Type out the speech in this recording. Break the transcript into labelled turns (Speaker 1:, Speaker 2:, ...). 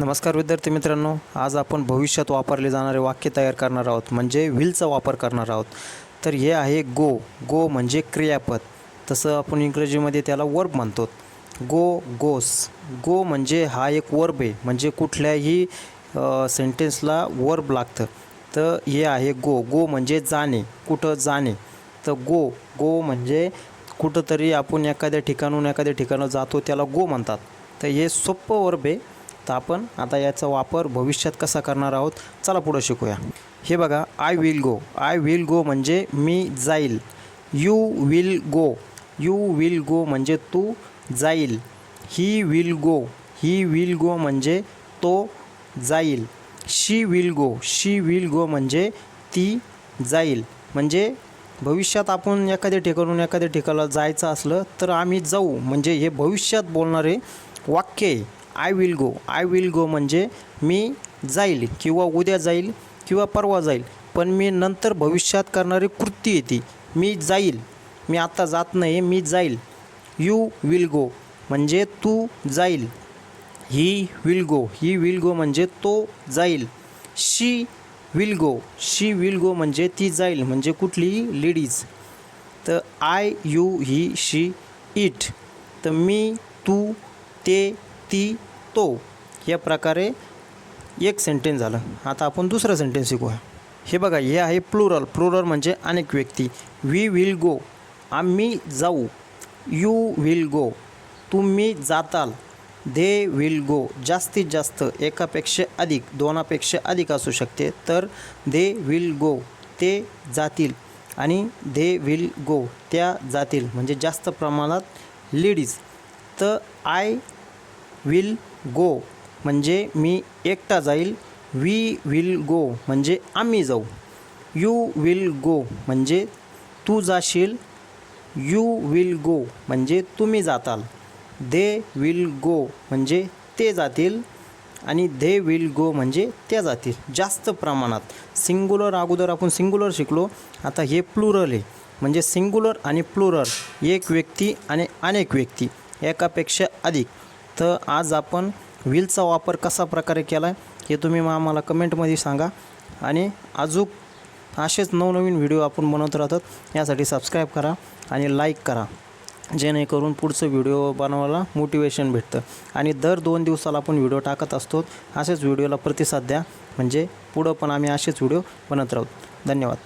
Speaker 1: नमस्कार विद्यार्थी मित्रांनो, आज आपण भविष्यात वापरले जाणारे वाक्य तयार करणार आहोत, म्हणजे विलचा वापर करणार आहोत. तर हे आहे गो. गो म्हणजे क्रियापद, तसं आपण इंग्रजीमध्ये त्याला वर्ब म्हणतो. गो, गोस. गो म्हणजे हा एक वर्ब आहे, म्हणजे कुठल्याही सेंटेन्सला वर्ब लागतं. तर हे आहे गो. गो म्हणजे जाणे, कुठं जाणे. तर गो, गो म्हणजे कुठंतरी आपण एखाद्या ठिकाणून एखाद्या ठिकाणं जातो, त्याला गो म्हणतात. तर हे सोपं वर्ब आहे. तर आपण आता याचा वापर भविष्यात कसा करणार आहोत, चला पुढं शिकूया. हे बघा, I will go. I will go म्हणजे मी जाईल. You will go. You will गो म्हणजे तू जाईल. He will go. He will go म्हणजे तो जाईल. शी will go. She will go म्हणजे ती जाईल. म्हणजे भविष्यात आपण एखाद्या ठिकाणून एखाद्या ठिकाणाला जायचं असलं तर आम्ही जाऊ, म्हणजे हे भविष्यात बोलणारे वाक्य आहे. I will go. I will go म्हणजे मी जाईल, किंवा उद्या जाईल, किंवा परवा जाईल, पण मी नंतर भविष्यात करणारी कृती येते. मी जाईल, मी आत्ता जात नाही, मी जाईल. यू विल गो म्हणजे तू जाईल. He will go. He will go म्हणजे तो जाईल. शी will go. She will go म्हणजे ती जाईल, म्हणजे कुठलीही लेडीज. तर I, you, he, she, it. तर मी, तू, ते, ती, तो. या प्रकारे एक सेंटेन्स झालं. आता आपण दुसरं सेंटेन्स शिकूया. हे बघा, हे आहे प्लुरल. प्लुरल म्हणजे अनेक व्यक्ती. We will go. आम्ही जाऊ. You will go. तुम्ही जाताल. They will go. जास्तीत जास्त एकापेक्षा अधिक, दोनापेक्षा अधिक असू शकते. तर दे विल गो, ते जातील. आणि दे विल गो, त्या जातील, म्हणजे जास्त प्रमाणात लेडीज. तर आय विल गो म्हणजे मी एकटा जाईल. वी विल गो म्हणजे आम्ही जाऊ. यू विल गो म्हणजे तू जाशील. यू विल गो म्हणजे तुम्ही जाताल. दे विल गो म्हणजे ते जातील. आणि दे विल गो म्हणजे त्या जातील. जास्त प्रमाणात सिंग्युलर, अगोदर आपण सिंग्युलर शिकलो, आता हे प्लुरल आहे. म्हणजे सिंग्युलर आणि प्लुरल, एक व्यक्ती आणि अनेक व्यक्ती, एकापेक्षा अधिक. तर आज आपण विलचा वापर कसा प्रकारे केला आहे हे तुम्ही आम्हाला कमेंटमध्ये सांगा. आणि अजून असेच नवनवीन व्हिडिओ आपण बनवत राहतात, यासाठी सबस्क्राईब करा आणि लाईक करा, जेणेकरून पुढचं व्हिडिओ बनवायला मोटिवेशन भेटतं. आणि दर 2 दिवसाला आपण व्हिडिओ टाकत असतो. असेच व्हिडिओला प्रतिसाद द्या, म्हणजे पुढं पण आम्ही असेच व्हिडिओ बनवत राहू. धन्यवाद.